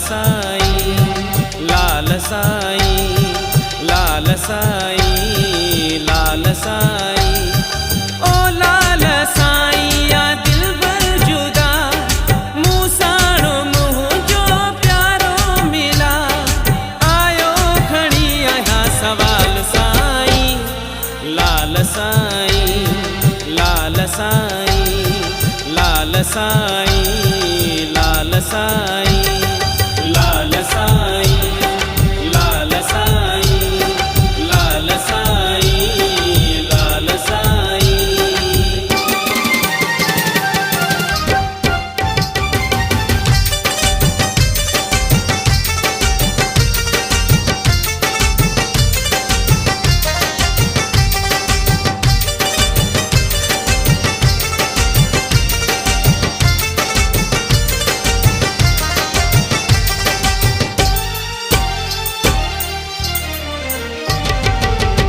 साईं, लाल साईं, लाल साईं, लाल साईं। ओ लाल साईं या दिलबर जुदा, मूसाणो मुँह जो प्यारो मिला, आयो खणी आया सवाल साईं, लाल साईं, लाल साईं, लाल साईं, लाल साईं, लाल साईं, लाल साईं, लाल साईं, लाल साईं।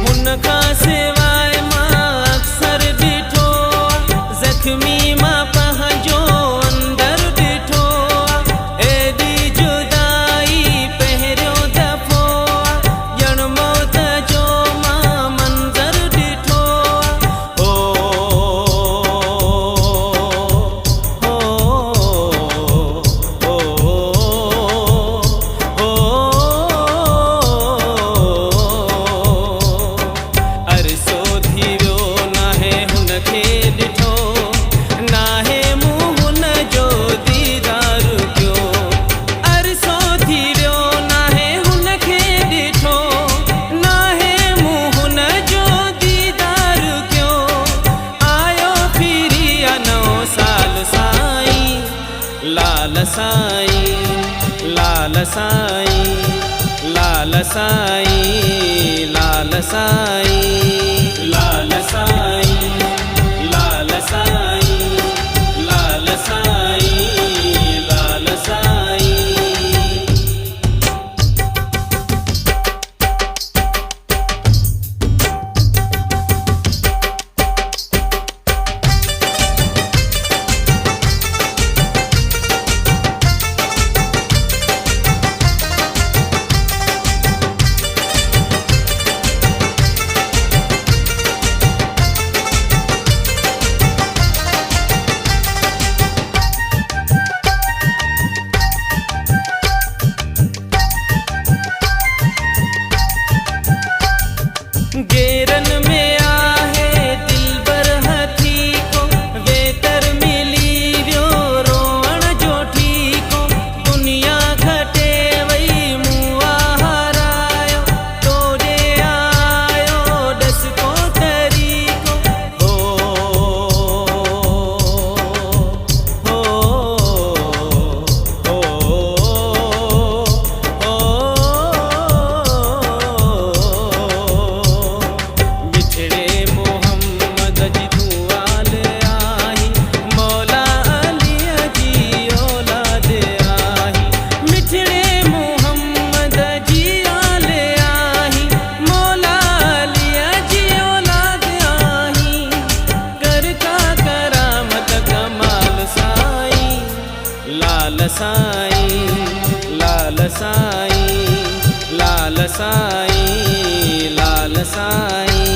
उनका सिवाय मां अक्सर ॾिठो, ज़ख्मी मां पंहिंजो अंदर ॾिठो, एॾी जुदाई पहिरियों दफ़ो, ॼण मौत जो मां मंज़र ॾिठो। ओ अरसो थी वियो नाहे हुनखे ॾिठो, नाहे मूं हुन जो दीदार कयो। अरसो थी वियो नाहे हुनखे ॾिठो, नाहे मूं हुन जो दीदार कयो, आयो फिरी नओं साल साईं, लाल साईं, लाल साईं, लाल साईं, लाल साईं, लाल साईं, लाल साईं, लाल साईं, लाल साईं। गेरन में आहे दिलबर हथी को, वेतर मिली वियो रोवण जो ठीको, दुनिया घटे वई मुआ हारायो, तोड़े आयो डस को तरीको। हो हो हो बिछड़े मोहम्मद जी दुआल आई, मौला अली जी औलाद आई। बिछड़े मोहम्मद जी आल आई, मौला अली जी औलाद आई। कर का करामत कमाल साईं, लाल साईं, लाल साईं, लाल साईं, लाल साईं,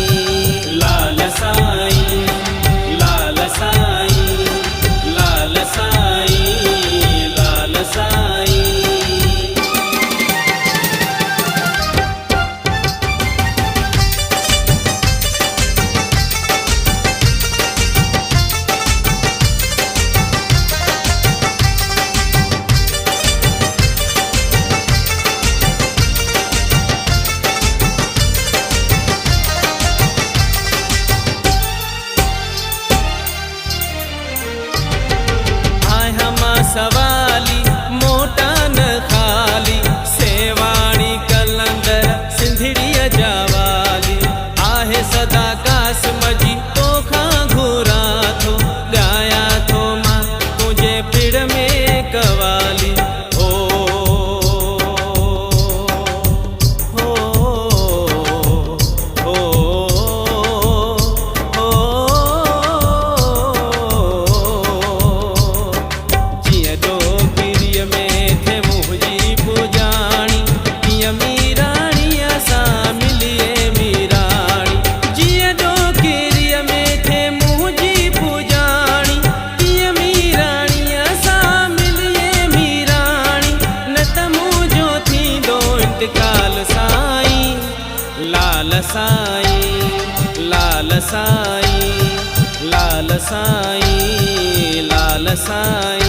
लाल साईं, लाल साईं, लाल साईं, लाल साईं। सवाली मोटा न खाली, सेवाणी कलंदर सिंधड़ीअ जा वाली, आहे सदा कासिम जी तोखां घुरां थो, ॻायां थो मां तुंहिंजे पिड़ में कवाली। हो हो हो हो जिया दो साईं, लाल साईं, लाल साईं, लाल साईं, लाल साईं।